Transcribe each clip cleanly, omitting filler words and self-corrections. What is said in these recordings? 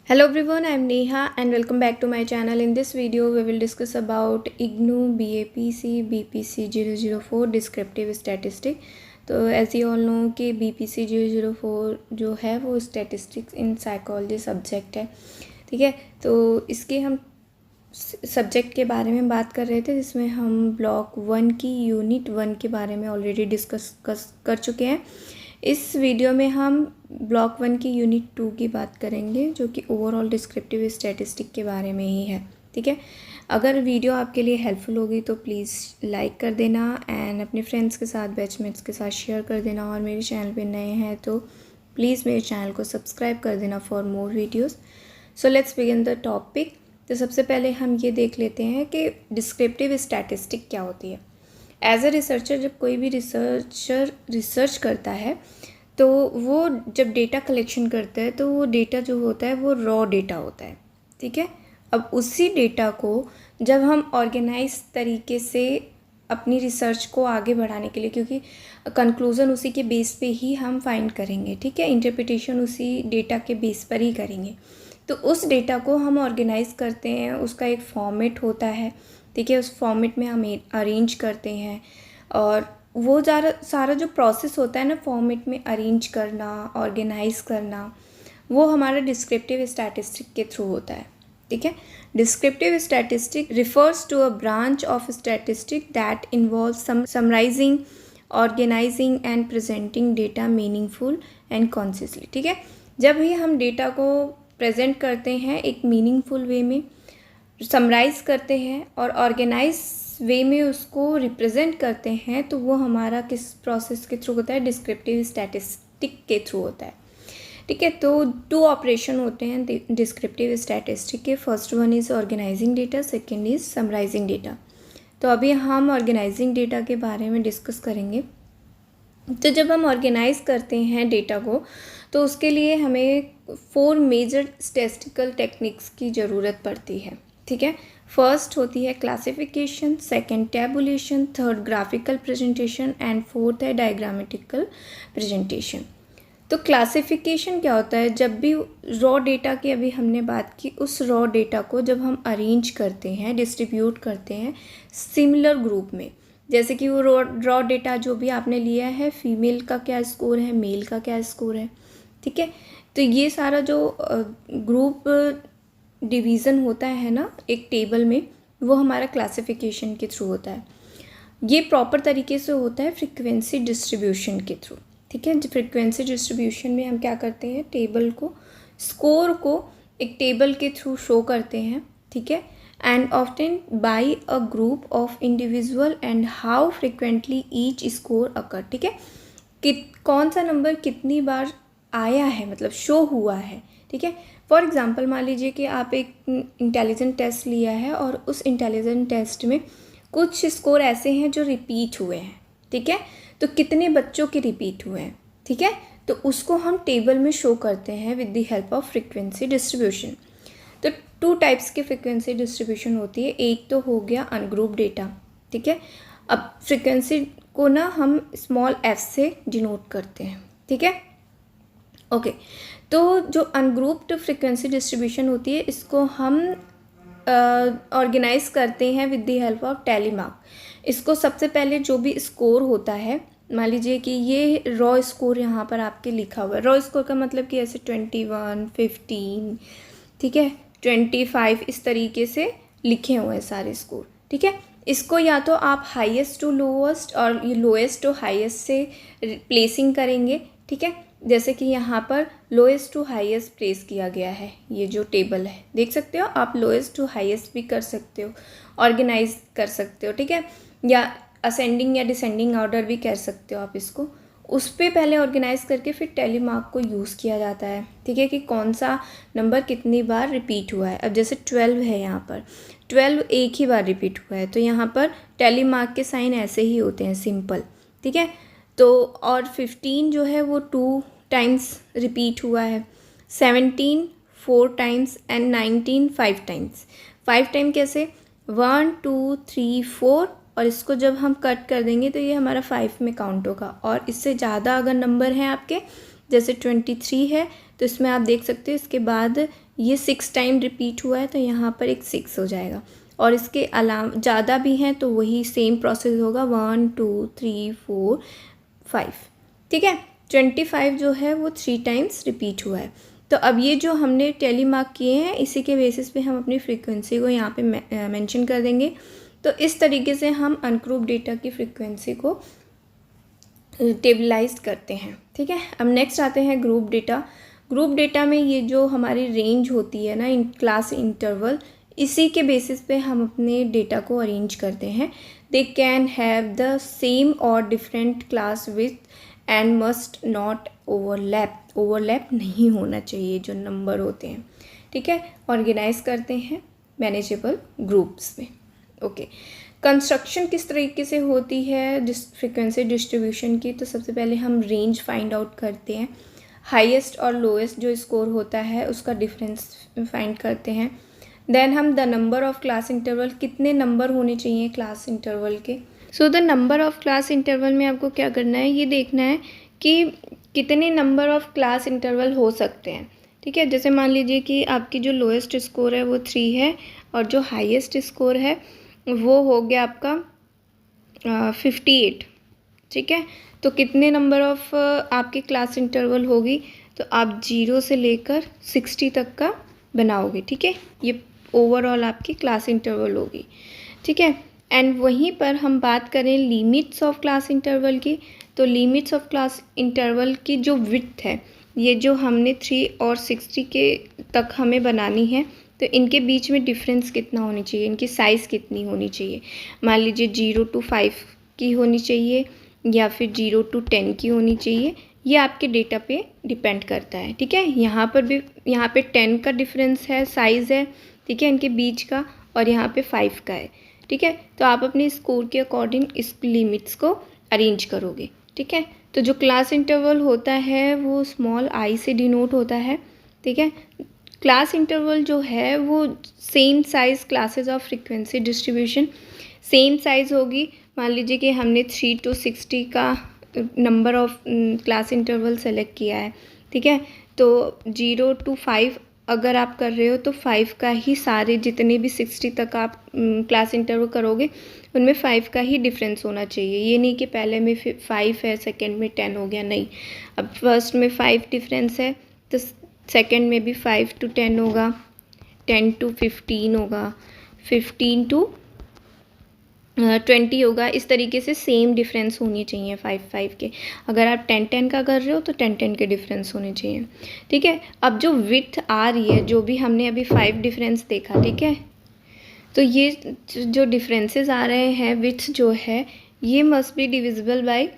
Hello everyone, I am Neha and welcome back to my channel. In this video, we will discuss about IGNOU BAPC BPC 004 Descriptive Statistic. तो as you all know कि BPC 004 जो है वो statistics in psychology subject है, ठीक है। तो इसके हम सब्जेक्ट के बारे में बात कर रहे थे जिसमें हम ब्लॉक 1 की यूनिट 1 के बारे में ऑलरेडी डिस्कस कर चुके हैं। इस वीडियो में हम ब्लॉक 1 की यूनिट 2 की बात करेंगे जो कि ओवरऑल डिस्क्रिप्टिव स्टैटिस्टिक के बारे में ही है, ठीक है। अगर वीडियो आपके लिए हेल्पफुल होगी तो प्लीज़ लाइक कर देना एंड अपने फ्रेंड्स के साथ बैचमेट्स के साथ शेयर कर देना, और मेरे चैनल पे नए हैं तो प्लीज़ मेरे चैनल को सब्सक्राइब कर देना for more videos. So let's begin the topic. तो सबसे पहले हम ये देख लेते हैं कि डिस्क्रिप्टिव स्टैटिस्टिक क्या होती है। एज अ रिसर्चर जब कोई भी रिसर्चर रिसर्च करता है तो वो जब डेटा कलेक्शन करता है तो वो डेटा जो होता है वो रॉ डेटा होता है, ठीक है। अब उसी डेटा को जब हम ऑर्गेनाइज तरीके से अपनी रिसर्च को आगे बढ़ाने के लिए, क्योंकि कंक्लूज़न उसी के बेस पे ही हम फाइंड करेंगे, ठीक है, इंटरप्रिटेशन उसी डेटा के बेस पर ही करेंगे। तो उस डेटा को हम ऑर्गेनाइज करते हैं, उसका एक फॉर्मेट होता है, ठीक है। उस फॉर्मेट में हम अरेंज करते हैं और वो सारा जो प्रोसेस होता है ना फॉर्मेट में अरेंज करना, ऑर्गेनाइज करना, वो हमारा डिस्क्रिप्टिव स्टैटिस्टिक के थ्रू होता है, ठीक है। Descriptive statistic refers to a branch of statistic that involve summarizing, organizing and presenting data meaningful and consciously, ठीक है। जब भी हम डेटा को प्रेजेंट करते हैं एक मीनिंगफुल वे में, समराइज़ करते हैं और ऑर्गेनाइज वे में उसको रिप्रेजेंट करते हैं, तो वो हमारा किस प्रोसेस के थ्रू होता है, डिस्क्रिप्टिव स्टैटिस्टिक के थ्रू होता है, ठीक है। तो 2 ऑपरेशन होते हैं डिस्क्रिप्टिव स्टैटिस्टिक के। First one is organizing data, second is summarizing data. तो अभी हम ऑर्गेनाइजिंग डेटा के बारे में डिस्कस करेंगे। तो जब हम ऑर्गेनाइज करते हैं डेटा को तो उसके लिए हमें 4 मेजर स्टैटिस्टिकल टेक्निक्स की ज़रूरत पड़ती है, ठीक है। फर्स्ट होती है classification, second tabulation, third graphical presentation and fourth है डायग्रामेटिकल प्रेजेंटेशन। तो क्लासिफिकेशन क्या होता है, जब भी रॉ डेटा की अभी हमने बात की, उस रॉ डेटा को जब हम अरेंज करते हैं, डिस्ट्रीब्यूट करते हैं सिमिलर ग्रुप में, जैसे कि वो रॉ डेटा जो भी आपने लिया है, फीमेल का क्या स्कोर है, मेल का क्या स्कोर है, ठीक है। तो ये सारा जो ग्रुप डिवीज़न होता है ना एक टेबल में, वो हमारा क्लासिफिकेशन के थ्रू होता है। ये प्रॉपर तरीके से होता है फ्रीक्वेंसी डिस्ट्रीब्यूशन के थ्रू, ठीक है। फ्रीक्वेंसी डिस्ट्रीब्यूशन में हम क्या करते हैं, टेबल को, स्कोर को एक टेबल के थ्रू शो करते हैं, ठीक है। And often by a group of individual and how frequently each score occur, ठीक है। कौन सा नंबर कितनी बार आया है, मतलब शो हुआ है, ठीक है। फॉर एग्ज़ाम्पल मान लीजिए कि आप एक इंटेलिजेंट टेस्ट लिया है और उस इंटेलिजेंट टेस्ट में कुछ स्कोर ऐसे हैं जो रिपीट हुए हैं, ठीक है। तो कितने बच्चों के रिपीट हुए हैं, ठीक है, तो उसको हम टेबल में शो करते हैं with the help of frequency distribution. तो 2 टाइप्स की फ्रीक्वेंसी डिस्ट्रीब्यूशन होती है। एक तो हो गया अनग्रुप डेटा, ठीक है। अब फ्रीक्वेंसी को ना हम स्मॉल f से डिनोट करते हैं, ठीक है, ओके। तो जो अनग्रुप्ड फ्रीक्वेंसी डिस्ट्रीब्यूशन होती है इसको हम ऑर्गेनाइज करते हैं विद द हेल्प ऑफ टेलीमार्क। इसको सबसे पहले जो भी स्कोर होता है, मान लीजिए कि ये रॉ स्कोर यहाँ पर आपके लिखा हुआ है। रॉ स्कोर का मतलब कि ऐसे 21, 15, ठीक है, 25 इस तरीके से लिखे हुए हैं सारे स्कोर, ठीक है। इसको या तो आप हाईएस्ट टू लोएस्ट और लोएस्ट टू हाईएस्ट से प्लेसिंग करेंगे, ठीक है। जैसे कि यहाँ पर लोएस्ट टू हाईएस्ट प्लेस किया गया है, ये जो टेबल है देख सकते हो आप, लोएस्ट टू हाईएस्ट भी कर सकते हो, ऑर्गेनाइज कर सकते हो, ठीक है, या असेंडिंग या डिसेंडिंग ऑर्डर भी कर सकते हो आप इसको। उस पर पहले ऑर्गेनाइज करके फिर टेलीमार्क को यूज़ किया जाता है, ठीक है, कि कौन सा नंबर कितनी बार रिपीट हुआ है। अब जैसे 12 है, यहाँ पर 12 एक ही बार रिपीट हुआ है, तो यहाँ पर टेलीमार्क के साइन ऐसे ही होते हैं, सिंपल, ठीक है। तो और 15 जो है वो 2 टाइम्स रिपीट हुआ है, 17 4 टाइम्स एंड 19 5 टाइम्स। 5 टाइम कैसे, 1 2 3 4, और इसको जब हम कट कर देंगे तो ये हमारा 5 में काउंट होगा। और इससे ज़्यादा अगर नंबर हैं आपके, जैसे 23 है, तो इसमें आप देख सकते हो इसके बाद ये 6 टाइम रिपीट हुआ है तो यहाँ पर एक 6 हो जाएगा। और इसके अलावा ज़्यादा भी हैं तो वही सेम प्रोसेस होगा, 1 2 3 4 5, ठीक है। 25 जो है वो 3 टाइम्स रिपीट हुआ है। तो अब ये जो हमने टैली मार्क किए हैं इसी के बेसिस पे हम अपनी फ्रीक्वेंसी को यहाँ पे मेंशन कर देंगे। तो इस तरीके से हम अनग्रुप डेटा की फ्रीक्वेंसी को टेबलाइज करते हैं, ठीक है। अब नेक्स्ट आते हैं ग्रुप डेटा। ग्रुप डेटा में ये जो हमारी रेंज होती है ना, इन क्लास इंटरवल, इसी के बेसिस पे हम अपने डेटा को अरेंज करते हैं। They can have the same or different class with and must not overlap नहीं होना चाहिए जो नंबर होते हैं, ठीक है। ऑर्गेनाइज करते हैं मैनेजेबल ग्रुप्स में, ओके। कंस्ट्रक्शन किस तरीके से होती है फ्रीक्वेंसी डिस्ट्रीब्यूशन की, तो सबसे पहले हम रेंज फाइंड आउट करते हैं। हाईएस्ट और लोएस्ट जो स्कोर होता है उसका डिफरेंस फाइंड करते हैं। देन हम the number of class interval, कितने नंबर होने चाहिए क्लास इंटरवल के। So the number of class interval में आपको क्या करना है, ये देखना है कि कितने नंबर ऑफ क्लास इंटरवल हो सकते हैं, ठीक है। जैसे मान लीजिए कि आपकी जो लोएस्ट स्कोर है वो 3 है और जो हाईएस्ट स्कोर है वो हो गया आपका 58, ठीक है। तो कितने नंबर ऑफ आपकी क्लास इंटरवल होगी, तो आप 0 से लेकर 60 तक का बनाओगे, ठीक है। ये ओवरऑल आपकी क्लास इंटरवल होगी, ठीक है। एंड वहीं पर हम बात करें लिमिट्स ऑफ क्लास इंटरवल की, तो लिमिट्स ऑफ क्लास इंटरवल की जो विड्थ है, ये जो हमने 3 और 60 के तक हमें बनानी है, तो इनके बीच में डिफरेंस कितना होनी चाहिए, इनकी साइज़ कितनी होनी चाहिए। मान लीजिए 0 to 5 की होनी चाहिए या फिर 0 to 10 की होनी चाहिए, ये आपके डेटा पे डिपेंड करता है, ठीक है। यहाँ पे 10 का डिफरेंस है, साइज़ है, ठीक है, इनके बीच का, और यहाँ पे 5 का है, ठीक है। तो आप अपने स्कोर के अकॉर्डिंग इस लिमिट्स को अरेंज करोगे, ठीक है। तो जो क्लास इंटरवल होता है वो स्मॉल आई से डिनोट होता है, ठीक है। क्लास इंटरवल जो है वो same size classes of frequency distribution same size होगी। मान लीजिए कि हमने 3 to 60 का number of class interval select किया है, ठीक है। तो 0 to 5 अगर आप कर रहे हो तो 5 का ही सारे जितने भी 60 तक आप क्लास इंटरवल करोगे उनमें 5 का ही डिफरेंस होना चाहिए। ये नहीं कि पहले में 5 है सेकंड में 10 हो गया, नहीं। अब फर्स्ट में 5 डिफरेंस है तो सेकंड में भी 5 to 10 होगा, 10 to 15 होगा, 15 to 20 होगा। इस तरीके से सेम डिफरेंस होनी चाहिए 5 के। अगर आप 10 का कर रहे हो तो 10 के डिफरेंस होने चाहिए, ठीक है। अब जो विड्थ आ रही है, जो भी हमने अभी 5 डिफरेंस देखा, ठीक है, तो ये जो डिफरेंसेस आ रहे हैं विड्थ जो है ये मस्ट बी डिविजिबल बाय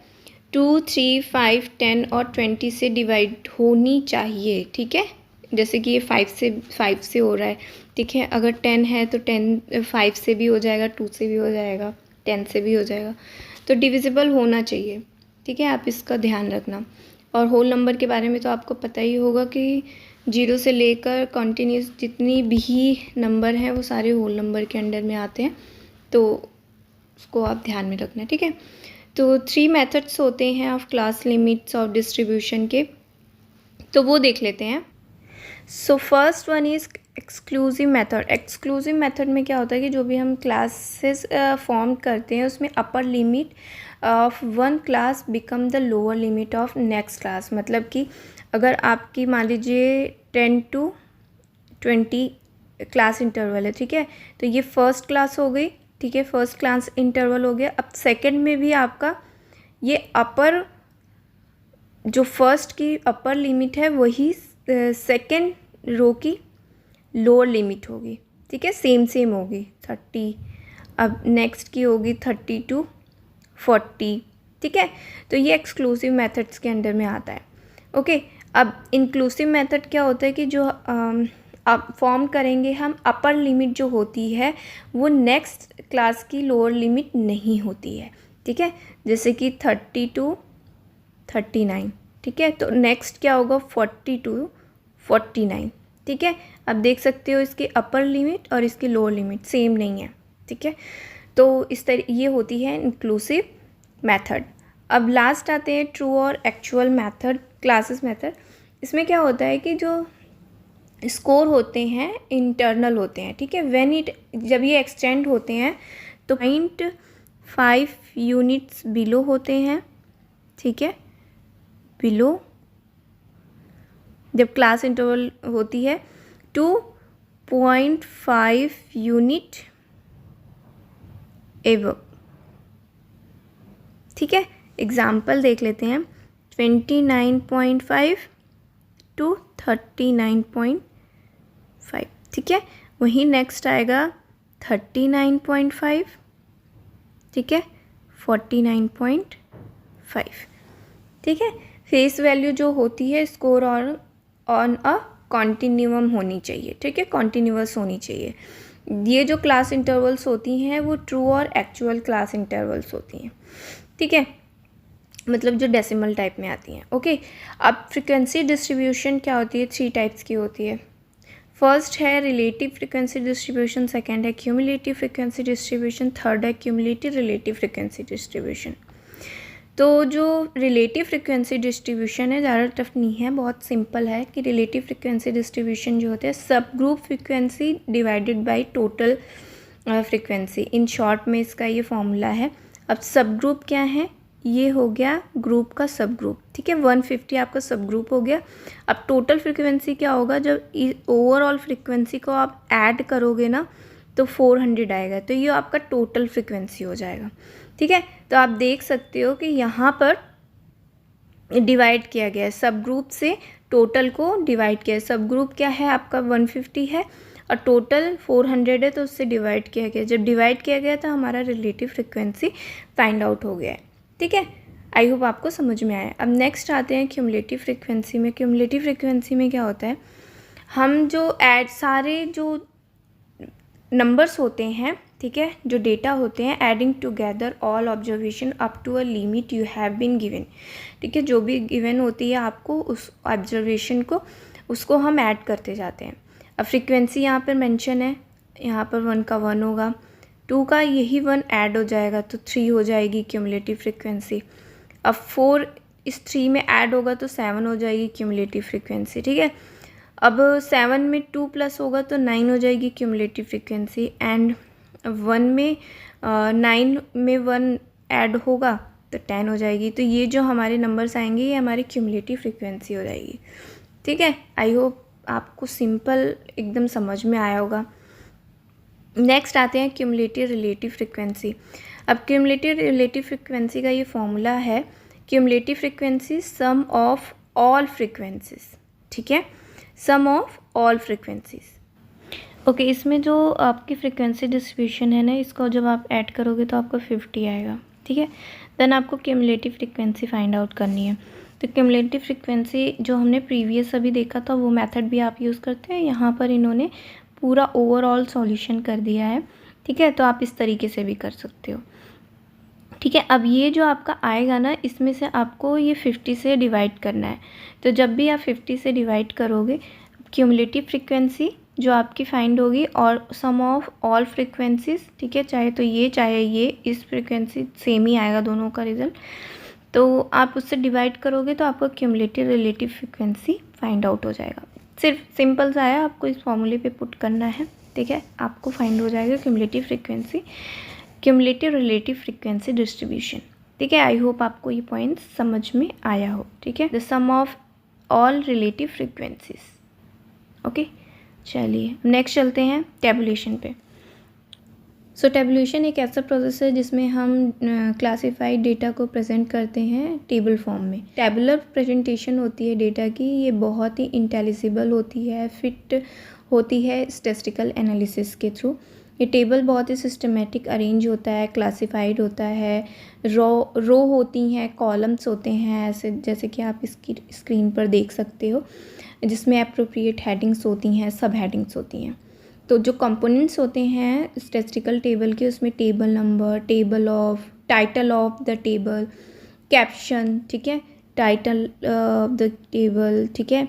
2 3 5 10 और 20 से डिवाइड होनी चाहिए, ठीक है। जैसे कि ये 5 से हो रहा है, ठीक है। अगर 10 है तो 10 5 से भी हो जाएगा, 2 से भी हो जाएगा, 10 से भी हो जाएगा, तो डिविजिबल होना चाहिए, ठीक है। आप इसका ध्यान रखना। और होल नंबर के बारे में तो आपको पता ही होगा कि 0 से लेकर कंटिन्यूस जितनी भी नंबर हैं वो सारे होल नंबर के अंडर में आते हैं, तो उसको आप ध्यान में रखना, ठीक है। तो 3 मेथड्स होते हैं of class limits of distribution के, तो वो देख लेते हैं। So first one is exclusive method. Exclusive method में क्या होता है कि जो भी हम क्लासेस फॉर्म करते हैं उसमें upper limit of one class become the lower limit of next class. मतलब कि अगर आपकी मान लीजिए 10 to 20 क्लास इंटरवल है, ठीक है, तो ये फर्स्ट क्लास हो गई, ठीक है, फर्स्ट क्लास इंटरवल हो गया। अब सेकंड में भी आपका ये अपर जो फर्स्ट की अपर लिमिट है वही सेकंड रो की लोअर लिमिट होगी, ठीक है, सेम होगी 30। अब नेक्स्ट की होगी 30 to 40, ठीक है। तो ये एक्सक्लूसिव मेथड्स के अंडर में आता है, ओके। अब इंक्लूसिव मेथड क्या होता है कि जो अब फॉर्म करेंगे हम, अपर लिमिट जो होती है वो नेक्स्ट क्लास की लोअर लिमिट नहीं होती है, ठीक है। जैसे कि 30 to 39, ठीक है, तो नेक्स्ट क्या होगा 40 to 49, ठीक है। अब देख सकते हो इसकी अपर लिमिट और इसकी लोअर लिमिट सेम नहीं है, ठीक है। तो इस तरह ये होती है इंक्लूसिव मेथड। अब लास्ट आते हैं ट्रू और एक्चुअल मेथड, क्लासेस मेथड। इसमें क्या होता है कि जो स्कोर होते हैं इंटरनल होते हैं, ठीक है। जब ये एक्सटेंड होते हैं तो 0.5 यूनिट्स बिलो होते हैं, ठीक है, बिलो जब क्लास इंटरवल होती है 2.5 यूनिट एवं, ठीक है। एग्जाम्पल देख लेते हैं 29.5 to 39.5, ठीक है। वहीं नेक्स्ट आएगा 39.5, ठीक है, 49.5, ठीक है। फेस वैल्यू जो होती है स्कोर और ऑन अ कॉन्टिन्यूम होनी चाहिए, ठीक है, कॉन्टिन्यूअस होनी चाहिए। ये जो क्लास इंटरवल्स होती हैं वो ट्रू और एक्चुअल क्लास इंटरवल्स होती हैं, ठीक है, मतलब जो डेसिमल टाइप में आती हैं, ओके। अब फ्रिक्वेंसी डिस्ट्रीब्यूशन क्या होती है, 3 टाइप्स की होती है। फर्स्ट है रिलेटिव फ्रिक्वेंसी डिस्ट्रीब्यूशन, सेकंड है क्यूमुलेटिव फ्रिक्वेंसी डिस्ट्रीब्यूशन, थर्ड है क्यूमुलेटिव रिलेटिव फ्रिक्वेंसी डिस्ट्रीब्यूशन। तो जो रिलेटिव फ्रिक्वेंसी डिस्ट्रीब्यूशन है ज़्यादा टफ नहीं है, बहुत सिंपल है कि रिलेटिव फ्रिक्वेंसी डिस्ट्रीब्यूशन जो होते हैं सब group frequency divided by total frequency, in short में इसका ये फॉर्मूला है। अब सब ग्रुप क्या है, ये हो गया ग्रुप का सब ग्रुप, ठीक है, 150 आपका सब ग्रुप हो गया। अब टोटल फ्रिक्वेंसी क्या होगा, जब ओवरऑल फ्रिक्वेंसी को आप ऐड करोगे ना तो 400 आएगा, तो ये आपका टोटल फ्रिक्वेंसी हो जाएगा, ठीक है। तो आप देख सकते हो कि यहाँ पर डिवाइड किया गया है, सब ग्रुप से टोटल को डिवाइड किया है। सब ग्रुप क्या है आपका 150 है और टोटल 400 है, तो उससे डिवाइड किया गया। जब डिवाइड किया गया तो हमारा रिलेटिव फ्रिक्वेंसी फाइंड आउट हो गया है, ठीक है। आई होप आपको समझ में आया। अब नेक्स्ट आते हैं क्यूमुलेटिव फ्रिक्वेंसी में। क्यूमुलेटिव फ्रिक्वेंसी में क्या होता है, हम जो ऐड सारे जो नंबर्स होते हैं, ठीक है, जो डेटा होते हैं, adding together all observation up to a limit you have been given, ठीक है, जो भी गिवन होती है आपको उस ऑब्जर्वेशन को, उसको हम ऐड करते जाते हैं। अब फ्रिक्वेंसी यहाँ पर मेंशन है, यहाँ पर 1 का 1 होगा, 2 का यही 1 ऐड हो जाएगा तो 3 हो जाएगी क्यूमुलेटिव फ्रिक्वेंसी। अब 4 इस 3 में ऐड होगा तो 7 हो जाएगी क्यूमुलेटिव फ्रिक्वेंसी, ठीक है। अब 7 में 2 प्लस होगा तो 9 हो जाएगी क्यूमुलेटिव फ्रिक्वेंसी, एंड 1 में 9 में 1 ऐड होगा तो 10 हो जाएगी। तो ये जो हमारे नंबर्स आएंगे ये हमारी क्यूमुलेटिव फ्रिक्वेंसी हो जाएगी, ठीक है। आई होप आपको सिंपल एकदम समझ में आया होगा। नेक्स्ट आते हैं क्यूमुलेटिव रिलेटिव फ्रिक्वेंसी। अब क्यूमुलेटिव रिलेटिव फ्रिक्वेंसी का ये फॉर्मूला है, cumulative frequency sum of all frequencies, ठीक है, sum of all frequencies, okay. इसमें जो आपकी फ्रिक्वेंसी डिस्ट्रीब्यूशन है ना, इसको जब आप ऐड करोगे तो आपको 50 आएगा, ठीक है। देन आपको क्यूमुलेटिव फ्रिक्वेंसी फाइंड आउट करनी है। तो क्यूमुलेटिव फ्रिक्वेंसी जो हमने प्रीवियस अभी देखा था वो मेथड भी आप यूज़ करते हैं, यहाँ पर इन्होंने पूरा ओवरऑल सॉल्यूशन कर दिया है, ठीक है। तो आप इस तरीके से भी कर सकते हो, ठीक है। अब ये जो आपका आएगा ना, इसमें से आपको ये 50 से डिवाइड करना है। तो जब भी आप 50 से डिवाइड करोगे, क्यूमुलेटिव फ्रिक्वेंसी जो आपकी फाइंड होगी और सम ऑफ ऑल फ्रिक्वेंसीज, ठीक है, चाहे तो ये चाहे ये, इस फ्रिक्वेंसी सेम ही आएगा दोनों का रिजल्ट। तो आप उससे डिवाइड करोगे तो आपको cumulative relative frequency find out हो जाएगा। सिर्फ सिंपल सा है, आपको इस फॉर्मूले पे पुट करना है, ठीक है, आपको फाइंड हो जाएगा cumulative frequency, cumulative relative frequency distribution, ठीक है। आई होप आपको ये पॉइंट समझ में आया हो, ठीक है। The sum of all relative frequencies, okay. चलिए नेक्स्ट चलते हैं टेबुलेशन पे। सो टेबुलेशन एक ऐसा प्रोसेस है जिसमें हम क्लासिफाइड डेटा को प्रेजेंट करते हैं टेबल फॉर्म में। टेबुलर प्रेजेंटेशन होती है डेटा की, ये बहुत ही इंटेलिजिबल होती है, फिट होती है स्टैटिस्टिकल एनालिसिस के थ्रू। ये टेबल बहुत ही सिस्टमेटिक अरेंज होता है, क्लासिफाइड होता है, रो होती हैं, कॉलम्स होते हैं, ऐसे जैसे कि आप इसकी स्क्रीन पर देख सकते हो, जिसमें अप्रोप्रिएट हेडिंग्स होती हैं, सब हेडिंग्स होती हैं। तो जो कंपोनेंट्स होते हैं स्टैटिस्टिकल टेबल के, उसमें table number, table of, title of the table, caption, ठीक है, टाइटल ऑफ द टेबल, ठीक है,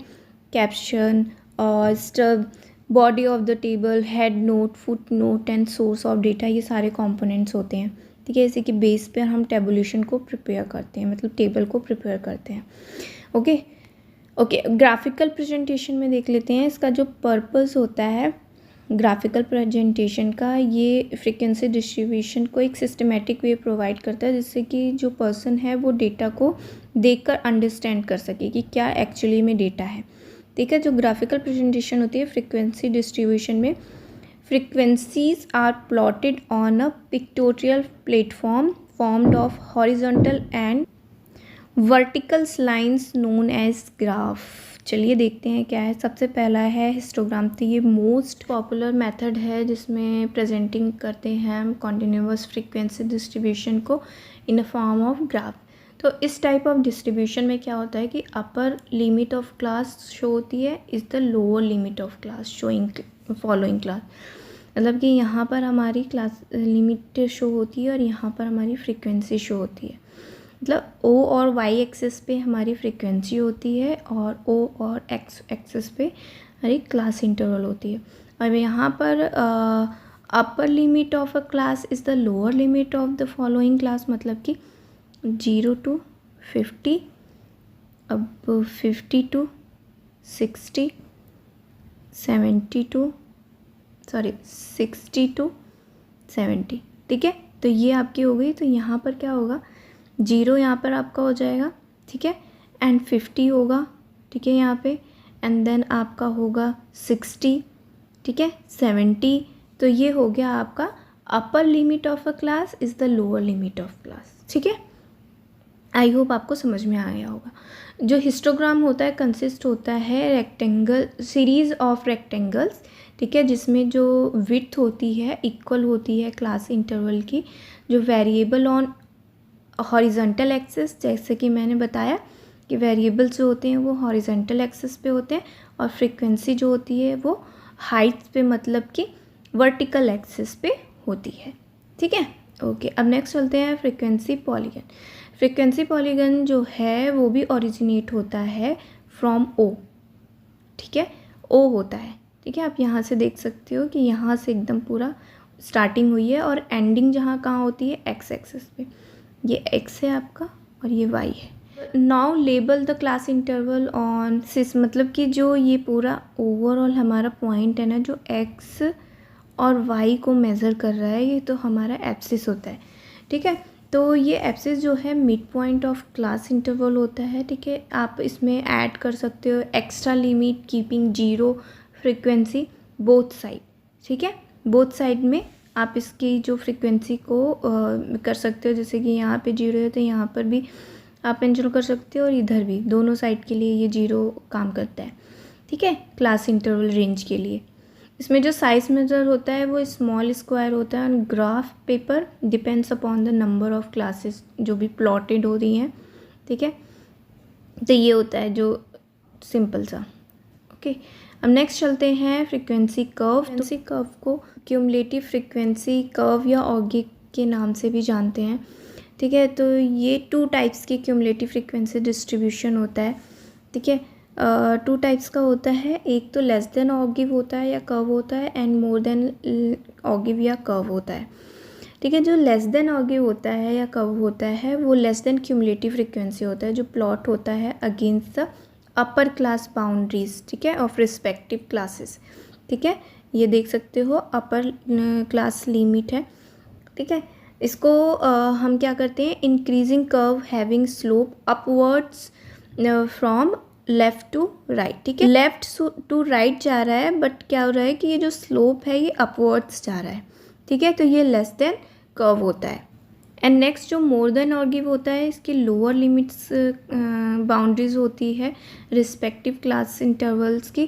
कैप्शन और stub, body of the table, head note, foot note and source of data, ये सारे कंपोनेंट्स होते हैं, ठीक है। इसी के बेस पर हम टेबुलेशन को प्रिपेयर करते हैं, मतलब टेबल को प्रिपेयर करते हैं, ओके। ओके, ग्राफिकल प्रेजेंटेशन में देख लेते हैं। इसका जो पर्पस होता है ग्राफिकल प्रेजेंटेशन का, ये फ्रीक्वेंसी डिस्ट्रीब्यूशन को एक सिस्टमेटिक वे प्रोवाइड करता है, जिससे कि जो पर्सन है वो डेटा को देखकर अंडरस्टैंड कर सके कि क्या एक्चुअली में डेटा है। ठीक है, जो ग्राफिकल प्रेजेंटेशन होती है फ्रीक्वेंसी डिस्ट्रीब्यूशन में, frequencies are plotted on a pictorial platform formed of horizontal and vertical lines known as graph। चलिए देखते हैं क्या है। सबसे पहला है हिस्टोग्राम। तो ये मोस्ट पॉपुलर मेथड है जिसमें प्रेजेंटिंग करते हैं हम कॉन्टिन्यूस फ्रीक्वेंसी डिस्ट्रीब्यूशन को इन अ फॉर्म ऑफ ग्राफ। तो इस टाइप ऑफ डिस्ट्रीब्यूशन में क्या होता है कि upper limit of class show होती है is the lower limit of class showing following class. मतलब कि यहाँ पर हमारी क्लास लिमिट शो होती है और यहाँ पर हमारी फ्रीक्वेंसी शो होती है। मतलब ओ और वाई एक्सिस पे हमारी फ्रीक्वेंसी होती है और ओ और एक्स एक्सिस पे हमारी क्लास इंटरवल होती है। और यहाँ पर upper limit of a class is the lower limit of the following class. मतलब कि 0 to 50, अब 50 to 60, 60 to 70। ठीक है, तो ये आपकी हो गई। तो यहाँ पर क्या होगा, 0 यहाँ पर आपका हो जाएगा। ठीक है, एंड 50 होगा। ठीक है, यहाँ पे एंड देन आपका होगा 60। ठीक है, 70। तो ये हो गया आपका upper limit of a class is the lower limit of class. ठीक है, आई होप आपको समझ में आ गया होगा। जो हिस्टोग्राम होता है कंसिस्ट होता है रेक्टेंगल सीरीज़ ऑफ रेक्टेंगल्स। ठीक है, जिसमें जो विड्थ होती है इक्वल होती है क्लास इंटरवल की, जो वेरिएबल ऑन हॉरिजॉन्टल एक्सिस, जैसे कि मैंने बताया कि वेरिएबल्स जो होते हैं वो हॉरिजॉन्टल एक्सिस पे होते हैं और फ्रीक्वेंसी जो होती है वो हाइट पे मतलब कि वर्टिकल एक्सिस पे होती है। ठीक है, ओके। अब नेक्स्ट चलते हैं फ्रीक्वेंसी पॉलीगन। फ्रीक्वेंसी पॉलीगन जो है वो भी ओरिजिनेट होता है फ्रॉम ओ। ठीक है, ओ होता है। ठीक है, आप यहाँ से देख सकते हो कि यहाँ से एकदम पूरा स्टार्टिंग हुई है और एंडिंग जहाँ कहाँ होती है एक्स एक्सिस पे। ये एक्स है आपका और ये वाई है। Now label the class interval on axis, मतलब कि जो ये पूरा ओवरऑल हमारा पॉइंट है ना जो एक्स और वाई को मेज़र कर रहा है, ये तो हमारा एप्सिस होता है। ठीक है, तो ये एप्सिस जो है mid point of class interval होता है। ठीक है, आप इसमें ऐड कर सकते हो extra limit keeping 0 frequency both side. ठीक है, बोथ साइड में आप इसकी जो फ्रीक्वेंसी को कर सकते हो, जैसे कि यहाँ पे 0 है तो यहाँ पर भी आप मेंशन कर सकते हो और इधर भी, दोनों साइड के लिए ये 0 काम करता है। ठीक है, क्लास इंटरवल रेंज के लिए। इसमें जो साइज मेजर होता है वो स्मॉल स्क्वायर होता है। Graph paper depends upon the number of classes जो भी प्लॉटेड हो रही हैं। ठीक है, तो ये होता है जो सिंपल सा। ओके, अब नेक्स्ट चलते हैं फ्रीक्वेंसी कर्व। फ्रीक्वेंसी कर्व को क्यूमुलेटिव फ्रीक्वेंसी कर्व या ऑगी के नाम से भी जानते हैं। ठीक है, तो ये 2 टाइप्स की क्यूमुलेटिव फ्रीक्वेंसी डिस्ट्रीब्यूशन होता है। ठीक है, 2 टाइप्स का होता है, एक तो लेस देन ऑगिव होता है या कर्व होता है, एंड मोर देन ऑगिव या कर्व होता है। ठीक है, जो लेस देन ऑगिव होता है या कर्व होता है वो लेस देन क्यूमुलेटिव फ्रीक्वेंसी होता है, जो प्लॉट होता है against the upper class boundaries. ठीक है, ऑफ रिस्पेक्टिव क्लासेस। ठीक है, ये देख सकते हो अपर क्लास लिमिट है। ठीक है, इसको हम क्या करते हैं, increasing curve having slope upwards from left to right. ठीक है, लेफ़्ट टू राइट जा रहा है, बट क्या हो रहा है कि ये जो स्लोप है ये अपवर्ड्स जा रहा है। ठीक है, तो ये लेस देन कर्व होता है। एंड नेक्स्ट जो मोर देन ऑगिव होता है, इसकी लोअर लिमिट्स बाउंड्रीज होती है रिस्पेक्टिव क्लास इंटरवल्स की।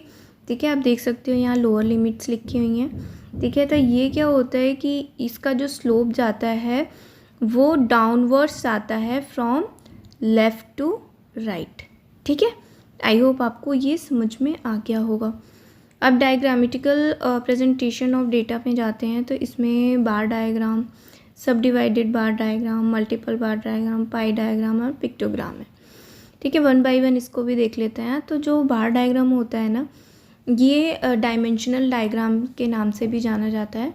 ठीक है, आप देख सकते हो यहाँ लोअर लिमिट्स लिखी हुई हैं। ठीक है, तो ये क्या होता है कि इसका जो स्लोप जाता है वो डाउनवर्ड्स जाता है फ्रॉम लेफ़्ट टू राइट। ठीक है, आई होप आपको ये समझ में आ गया होगा। अब डायग्रामेटिकल प्रेजेंटेशन ऑफ डेटा में जाते हैं, तो इसमें बार डायग्राम, सब डिवाइडेड बार डायग्राम, मल्टीपल बार डायग्राम, पाई डायग्राम और पिक्टोग्राम है। ठीक है, 1 बाय 1 इसको भी देख लेते हैं। तो जो बार डायग्राम होता है ना, ये डायमेंशनल डायग्राम के नाम से भी जाना जाता है।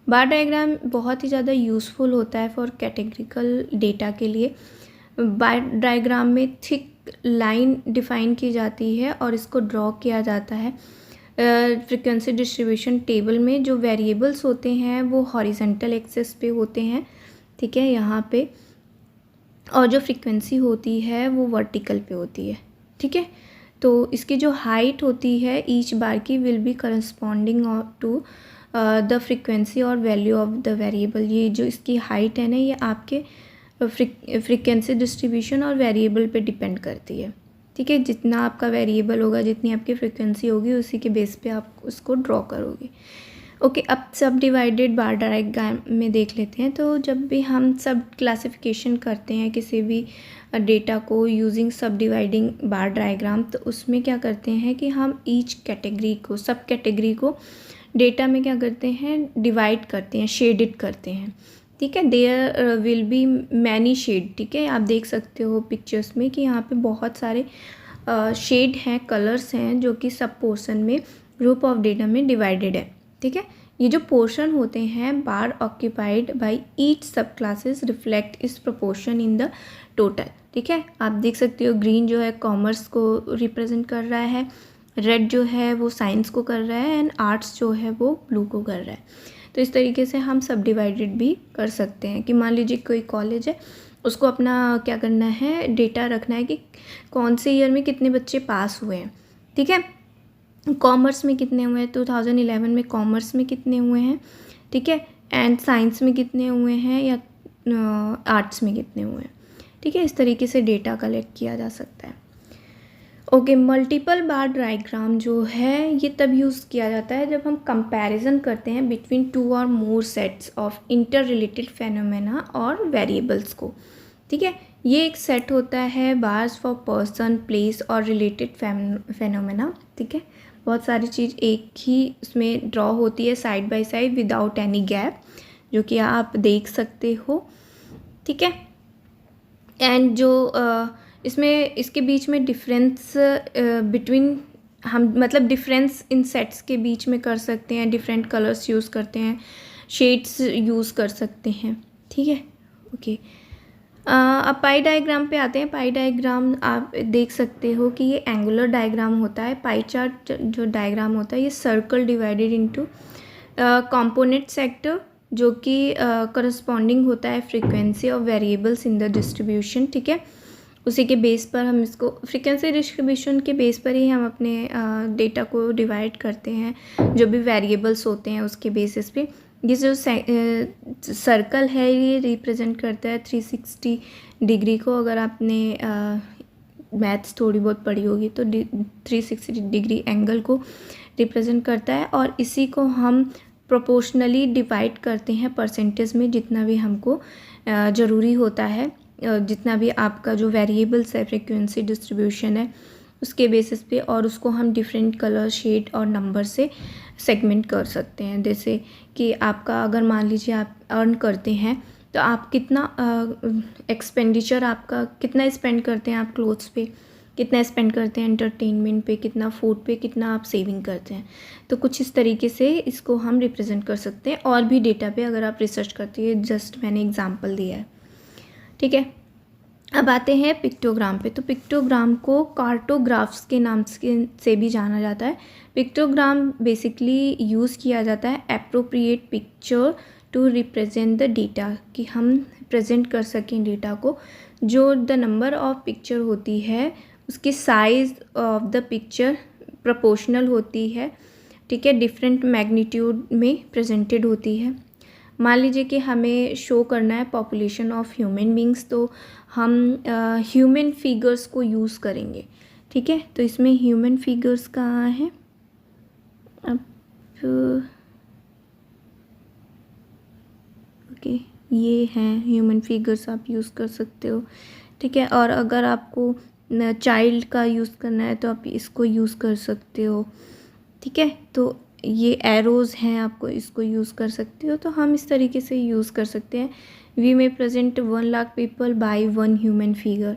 बार डायग्राम बहुत ही ज़्यादा यूज़फुल होता है फॉर कैटेगरिकल डेटा के लिए। बार डायग्राम में थिक लाइन डिफाइन की जाती है और इसको ड्रॉ किया जाता है फ्रीक्वेंसी डिस्ट्रीब्यूशन टेबल में। जो वेरिएबल्स होते हैं वो हॉरिजेंटल एक्सिस पे होते हैं, ठीक है, यहाँ पे, और जो फ्रीक्वेंसी होती है वो वर्टिकल पे होती है, ठीक है। तो इसकी जो हाइट होती है ईच बार की will be corresponding to the frequency और वैल्यू ऑफ द वेरिएबल। ये जो इसकी हाइट है ना, ये आपके फ्रीक्वेंसी डिस्ट्रीब्यूशन और वेरिएबल पे डिपेंड करती है, ठीक है। जितना आपका वेरिएबल होगा, जितनी आपकी फ्रीक्वेंसी होगी, उसी के बेस पे आप उसको ड्रॉ करोगे। ओके, अब सब डिवाइडेड बार डायग्राम में देख लेते हैं। तो जब भी हम सब क्लासिफिकेशन करते हैं किसी भी डेटा को यूजिंग सब डिवाइडिंग बार डायग्राम, तो उसमें क्या करते हैं कि हम ईच कैटेगरी को, सब कैटेगरी को डेटा में क्या करते हैं, डिवाइड करते हैं, शेडेड करते हैं, ठीक है। There will be many shade, ठीक है। आप देख सकते हो पिक्चर्स में कि यहाँ पे बहुत सारे शेड हैं, कलर्स हैं, जो कि सब पोर्शन में ग्रुप ऑफ डेटा में डिवाइडेड है, ठीक है। ये जो पोर्शन होते हैं बार ऑक्यूपाइड बाय ईच सब क्लासेस रिफ्लेक्ट इस प्रोपोर्शन इन द टोटल, ठीक है। आप देख सकते हो ग्रीन जो है कॉमर्स को रिप्रेजेंट कर रहा है, रेड जो है वो साइंस को कर रहा है, एंड आर्ट्स जो है वो ब्लू को कर रहा है। तो इस तरीके से हम सब डिवाइडेड भी कर सकते हैं कि मान लीजिए कोई कॉलेज है, उसको अपना क्या करना है, डेटा रखना है कि कौन से ईयर में कितने बच्चे पास हुए हैं, ठीक है। कॉमर्स में कितने हुए हैं, 2011 में कॉमर्स में कितने हुए हैं, ठीक है, एंड साइंस में कितने हुए हैं या आर्ट्स में कितने हुए हैं, ठीक है। इस तरीके से डेटा कलेक्ट किया जा सकता है। ओके, मल्टीपल बार डायग्राम जो है ये तब यूज़ किया जाता है जब हम कंपैरिजन करते हैं between two or more sets of inter related phenomena or variables को, ठीक है। ये एक सेट होता है bars for person, place or related phenomena, ठीक है। बहुत सारी चीज़ एक ही उसमें ड्रॉ होती है side by side without any gap, जो कि आप देख सकते हो, ठीक है। एंड जो इसमें इसके बीच में डिफरेंस बिटवीन, हम मतलब डिफरेंस इन सेट्स के बीच में कर सकते हैं, डिफरेंट कलर्स यूज़ करते हैं, शेड्स यूज़ कर सकते हैं, ठीक है। ओके, अब पाई डायग्राम पे आते हैं। पाई डायग्राम आप देख सकते हो कि ये एंगुलर डायग्राम होता है। पाई चार्ट जो डायग्राम होता है ये circle divided into component sector, जो कि करस्पॉन्डिंग होता है फ्रीक्वेंसी और वेरिएबल्स इन द डिस्ट्रीब्यूशन, ठीक है। उसी के बेस पर हम इसको फ्रीक्वेंसी डिस्ट्रीब्यूशन के बेस पर ही हम अपने डेटा को डिवाइड करते हैं, जो भी वेरिएबल्स होते हैं उसके बेसिस पे। ये जो सर्कल है ये रिप्रेजेंट करता है 360 डिग्री को। अगर आपने मैथ्स थोड़ी बहुत पढ़ी होगी तो 360 डिग्री एंगल को रिप्रेजेंट करता है, और इसी को हम प्रोपोर्शनली डिवाइड करते हैं परसेंटेज में, जितना भी हमको ज़रूरी होता है, जितना भी आपका जो वेरिएबल्स है, फ्रीक्वेंसी डिस्ट्रीब्यूशन है, उसके बेसिस पे, और उसको हम डिफरेंट कलर, शेड और नंबर से सेगमेंट कर सकते हैं। जैसे कि आपका अगर मान लीजिए आप अर्न करते हैं तो आप कितना एक्सपेंडिचर आपका कितना स्पेंड करते हैं, आप क्लोथ्स पे कितना स्पेंड करते हैं, एंटरटेनमेंट पे कितना, फूड पे कितना आप सेविंग करते हैं। तो कुछ इस तरीके से इसको हम रिप्रेजेंट कर सकते हैं। और भी डेटा पे अगर आप रिसर्च करते हैं, जस्ट मैंने एग्जांपल दिया है, ठीक है। अब आते हैं पिक्टोग्राम पे। तो पिक्टोग्राम को कार्टोग्राफ्स के नाम से भी जाना जाता है। पिक्टोग्राम बेसिकली यूज़ किया जाता है appropriate picture to represent the data, कि हम प्रेजेंट कर सकें डेटा को। जो द नंबर ऑफ पिक्चर होती है उसकी size of the picture proportional होती है, ठीक है, डिफरेंट मैग्नीट्यूड में प्रेजेंटेड होती है। मान लीजिए कि हमें शो करना है पॉपुलेशन ऑफ ह्यूमन बींग्स, तो हम ह्यूमन फिगर्स को यूज़ करेंगे, ठीक है। तो इसमें ह्यूमन फिगर्स कहाँ है, अब ओके ये हैं ह्यूमन फिगर्स, आप यूज़ कर सकते हो, ठीक है। और अगर आपको चाइल्ड का यूज़ करना है तो आप इसको यूज़ कर सकते हो, ठीक है। तो ये एरोज़ हैं, आपको इसको यूज़ कर सकते हो। तो हम इस तरीके से यूज़ कर सकते हैं। We may present 1 lakh people by 1 human figure,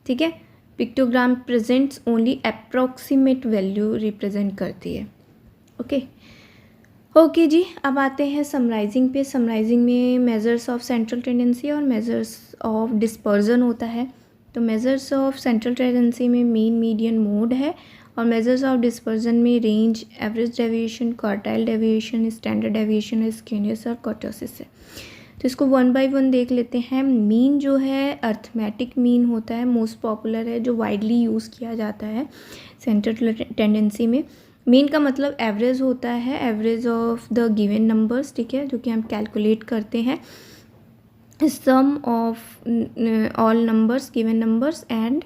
ठीक है। Pictogram presents only approximate value represent करती है, ओके। ओके जी, अब आते हैं समराइजिंग पे। समराइजिंग में मेजर्स ऑफ सेंट्रल टेंडेंसी और मेजर्स ऑफ डिस्पर्जन होता है, तो मेजर्स ऑफ सेंट्रल टेंडेंसी में मीन, मीडियन, मोड है, और मेजर्स ऑफ डिस्पर्जन में range, average deviation, quartile deviation, standard deviation, skewness और कर्टोसिस है। तो इसको वन बाय वन देख लेते हैं। मीन जो है अर्थमेटिक मीन होता है, मोस्ट पॉपुलर है, जो वाइडली यूज़ किया जाता है सेंट्रल टेंडेंसी में। मीन का मतलब एवरेज होता है, average of the given numbers, ठीक है, जो कि हम कैलकुलेट करते हैं sum of all numbers, given numbers and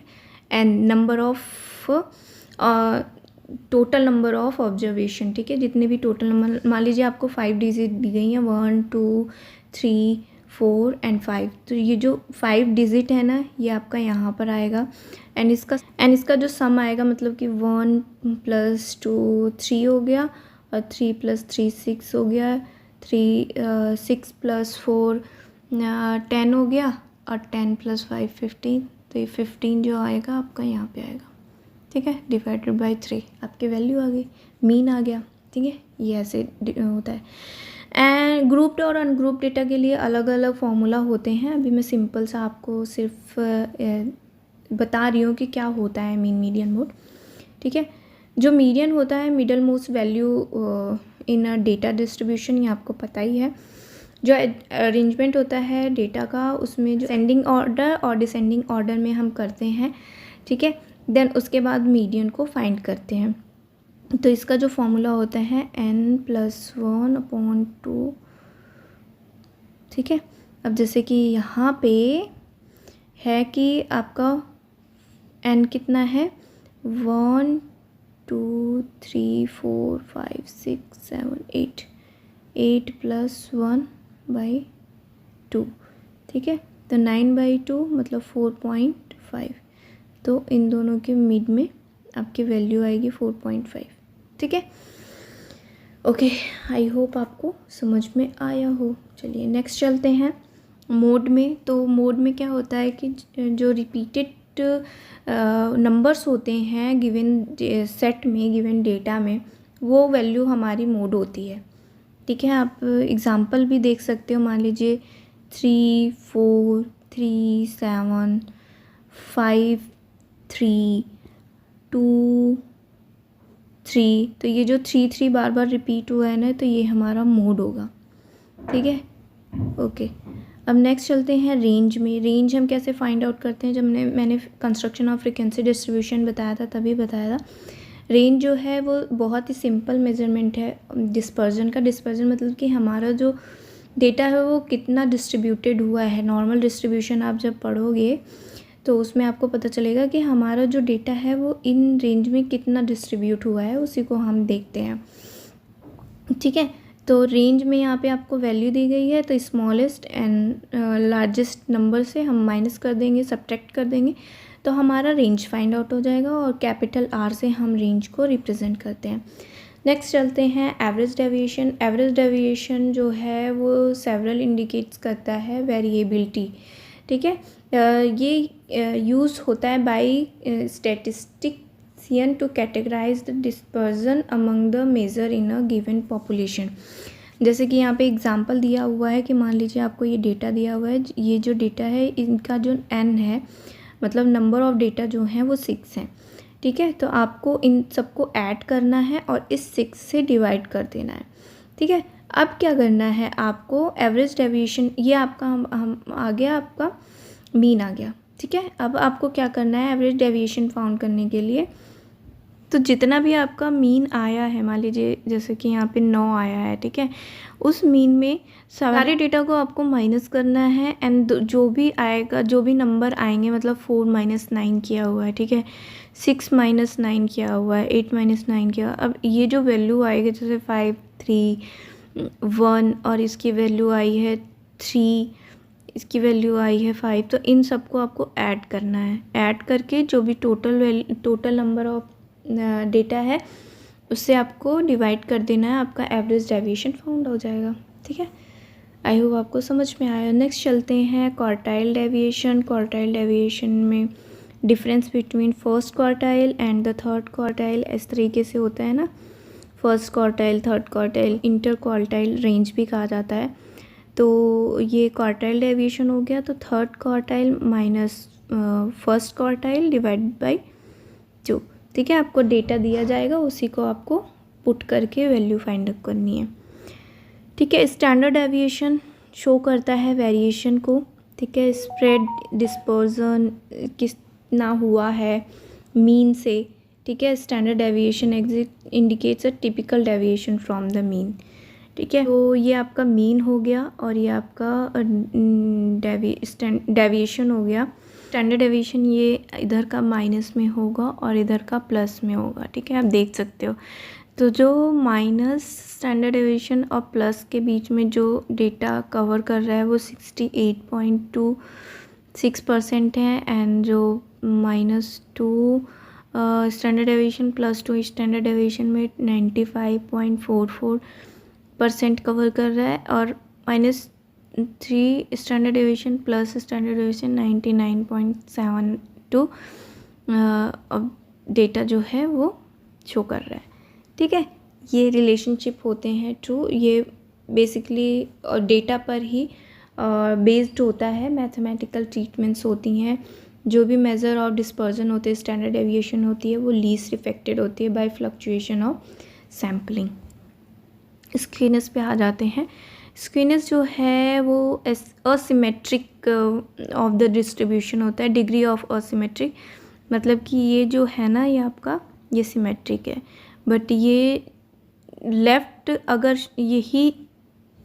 number of total number of observation, ठीक है, जितने भी टोटल नंबर, मान लीजिए आपको 5 डिजिट दी गई हैं, 1 2 3 4 एंड 5, तो ये जो 5 डिजिट है ना, ये आपका यहाँ पर आएगा, एंड इसका जो सम आएगा, मतलब कि 1 + 2 3 हो गया, और 3 + 3 6 हो गया, 6 + 4 10 हो गया, और 10 + 5 15, तो ये 15 जो आएगा आपका यहाँ पे आएगा, ठीक है, डिवाइडेड बाय 3, आपकी वैल्यू आ गई, मीन आ गया, ठीक है, ये ऐसे होता है। एंड ग्रुप्ड और अनग्रुप्ड डेटा के लिए अलग अलग फॉर्मूला होते हैं। अभी मैं सिंपल सा आपको सिर्फ बता रही हूँ कि क्या होता है मीन, मीडियन, मोड, ठीक है। जो मीडियन होता है, middle most value in a data distribution, ये आपको पता ही है। जो अरेंजमेंट होता है डेटा का, उसमें जो सेंडिंग ऑर्डर और डिसेंडिंग ऑर्डर में हम करते हैं, ठीक है, देन उसके बाद मीडियन को फाइंड करते हैं। तो इसका जो फॉर्मूला होता है n+1/2, ठीक है। अब जैसे कि यहाँ पे है कि आपका n कितना है, 1 2 3 4 5 6 7 8, 8 + 1/2, ठीक है, तो 9/2 मतलब 4.5, तो इन दोनों के मिड में आपकी वैल्यू आएगी 4.5, ठीक है। ओके, आई होप आपको समझ में आया हो। चलिए नेक्स्ट चलते हैं मोड में। तो मोड में क्या होता है कि जो रिपीटेड नंबर्स होते हैं गिवन सेट में, गिवन डेटा में, वो वैल्यू हमारी मोड होती है, ठीक है। आप एग्जांपल भी देख सकते हो, मान लीजिए 3 4 3 7 5 3 2 3, तो ये जो 3 3 बार बार रिपीट हुआ है ना, तो ये हमारा मोड होगा, ठीक है। ओके, अब नेक्स्ट चलते हैं रेंज में। रेंज हम कैसे फाइंड आउट करते हैं, जब मैंने कंस्ट्रक्शन ऑफ फ्रीक्वेंसी डिस्ट्रीब्यूशन बताया था तभी बताया था। रेंज जो है वो बहुत ही सिंपल मेजरमेंट है डिस्पर्जन का। डिस्पर्जन मतलब कि हमारा जो डेटा है वो कितना डिस्ट्रीब्यूटेड हुआ है। नॉर्मल डिस्ट्रीब्यूशन आप जब पढ़ोगे तो उसमें आपको पता चलेगा कि हमारा जो डेटा है वो इन रेंज में कितना डिस्ट्रीब्यूट हुआ है, उसी को हम देखते हैं, ठीक है। तो रेंज में यहाँ पे आपको वैल्यू दी गई है, तो स्मॉलेस्ट एंड लार्जेस्ट नंबर से हम माइनस कर देंगे, सब्ट्रैक्ट कर देंगे, तो हमारा रेंज फाइंड आउट हो जाएगा, और कैपिटल R से हम रेंज को रिप्रेजेंट करते हैं। नेक्स्ट चलते हैं एवरेज डेविएशन। एवरेज डेविएशन जो है वो सेवरल इंडिकेट्स करता है वेरिएबिलिटी, ठीक है। ये यूज़ होता है by statistician to categorize the dispersion among the measure in a given population. जैसे कि यहाँ पे एग्जांपल दिया हुआ है कि मान लीजिए आपको ये डेटा दिया हुआ है, ये जो डेटा है इनका जो n है, मतलब नंबर ऑफ़ डेटा जो हैं वो 6 हैं, ठीक है। तो आपको इन सबको ऐड करना है और इस 6 से डिवाइड कर देना है, ठीक है। अब क्या करना है आपको, एवरेज डेविएशन, ये आपका हम आ गया, आपका मीन आ गया, ठीक है। अब आपको क्या करना है एवरेज डेविएशन फाउंड करने के लिए, तो जितना भी आपका मीन आया है, मान लीजिए जैसे कि यहाँ पे 9 आया है, ठीक है, उस मीन में सारे डेटा को आपको माइनस करना है, एंड जो भी आएगा, जो भी नंबर आएंगे, मतलब 4 - 9 किया हुआ है, ठीक है, 6 - 9 किया हुआ है, 8 - 9 किया। अब ये जो वैल्यू आएगी, जैसे 5 3 1, और इसकी वैल्यू आई है 3, इसकी वैल्यू आई है 5, तो इन सबको आपको ऐड करना है। ऐड करके जो भी टोटल नंबर ऑफ डेटा है उससे आपको डिवाइड कर देना है, आपका एवरेज डेविएशन फाउंड हो जाएगा, ठीक है। आई होप आपको समझ में आया। नेक्स्ट चलते हैं क्वार्टाइल डेविएशन। क्वार्टाइल डेविएशन में difference between first quartile and the third quartile इस तरीके से होता है ना, first quartile, third quartile, inter quartile range भी कहा जाता है। तो ये क्वार्टाइल डेविएशन हो गया, तो third quartile minus first quartile divided by 2। ठीक है, आपको डेटा दिया जाएगा, उसी को आपको पुट करके वैल्यू फाइंड आउट करनी है। ठीक है, स्टैंडर्ड डेविएशन शो करता है वेरिएशन को। ठीक है, स्प्रेड डिस्पर्जन कितना हुआ है मीन से। ठीक है, standard deviation indicates a typical deviation from the mean. ठीक है, तो ये आपका मीन हो गया और ये आपका डेविएशन हो गया। स्टैंडर्ड डेविएशन ये इधर का माइनस में होगा और इधर का प्लस में होगा। ठीक है, आप देख सकते हो। तो जो माइनस स्टैंडर्ड डेविएशन और प्लस के बीच में जो डेटा कवर कर रहा है वो 68.26% है, एंड जो -2 स्टैंडर्ड डेविएशन +2 स्टैंडर्ड डेविएशन में 95.44% कवर कर रहा है, और -3 standard deviation plus standard deviation 99.72 data जो है वो शो कर रहा है। ठीक है, ये रिलेशनशिप होते हैं ट्रू। ये बेसिकली डेटा पर ही बेस्ड होता है। मैथमेटिकल ट्रीटमेंट्स होती हैं, जो भी मेज़र ऑफ डिस्पर्जन होते हैं, स्टैंडर्ड डेविएशन होती है, वो लीस्ट इफेक्टेड होती है बाय फ्लक्चुएशन ऑफ सैम्पलिंग। स्क्वीनेस पे आ जाते हैं। स्क्वीनेस जो है वो असिमेट्रिक ऑफ द डिस्ट्रीब्यूशन होता है। डिग्री ऑफ असिमेट्रिक मतलब कि ये जो है ना, ये आपका ये सिमेट्रिक है, बट ये लेफ़्ट, अगर यही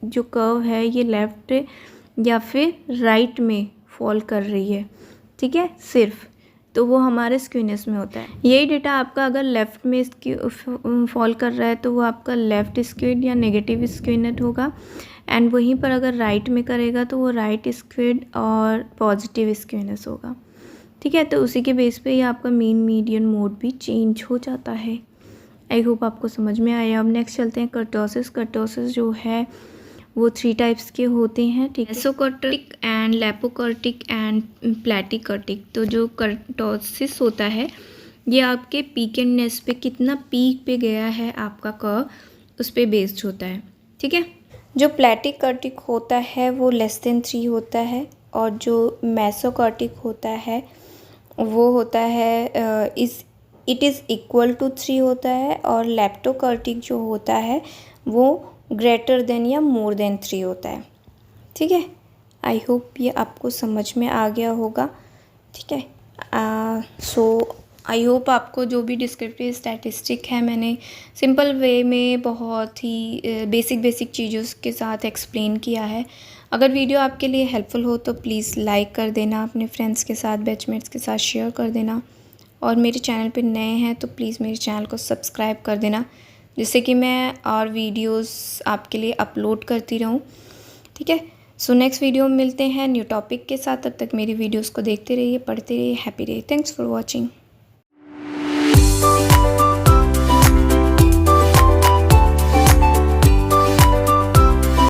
जो कर्व है ये लेफ़्ट या फिर राइट में फॉल कर रही है, ठीक है, सिर्फ, तो वो हमारे स्क्वीनेस में होता है। यही डेटा आपका अगर लेफ़्ट में फॉल कर रहा है तो वो आपका लेफ़्ट स्क्वीड या नेगेटिव स्क्वीनेट होगा, एंड वहीं पर अगर राइट में करेगा तो वो राइट स्क्वीड और पॉजिटिव स्क्वीनेस होगा। ठीक है, तो उसी के बेस पे ये आपका मीन मीडियन मोड भी चेंज हो जाता है। आई होप आपको समझ में आया। अब नेक्स्ट चलते हैं कर्टोसिस। कर्टोसिस जो है वो 3 टाइप्स के होते हैं। ठीक है, मेसोकर्टिक एंड लेपोकर्टिक एंड प्लैटिकर्टिक। तो जो कर्टोसिस होता है ये आपके पीकेडनेस पे, कितना पीक पे गया है आपका कर्व, उस पर बेस्ड होता है। ठीक है, जो प्लैटिकर्टिक होता है वो <3 होता है, और जो मेसोकर्टिक होता है वो होता है इट इज़ इक्वल टू 3 होता है, और लेप्टोकर्टिक जो होता है वो ग्रेटर देन या मोर देन 3 होता है। ठीक है, आई होप ये आपको समझ में आ गया होगा। ठीक है, सो आई होप आपको जो भी डिस्क्रिप्टिव स्टैटिस्टिक है मैंने सिंपल वे में बहुत ही बेसिक चीज़ों के साथ एक्सप्लेन किया है। अगर वीडियो आपके लिए हेल्पफुल हो तो प्लीज़ लाइक कर देना, अपने फ्रेंड्स के साथ, बैचमेट्स के साथ शेयर कर देना, और मेरे चैनल पे नए हैं तो प्लीज़ मेरे चैनल को सब्सक्राइब कर देना, जिससे कि मैं और वीडियोस आपके लिए अपलोड करती रहूं। ठीक है, सो नेक्स्ट वीडियो में मिलते हैं न्यू टॉपिक के साथ। तब तक मेरी वीडियोस को देखते रहिए, पढ़ते रहिए, हैप्पी रहिए। Thanks for watching.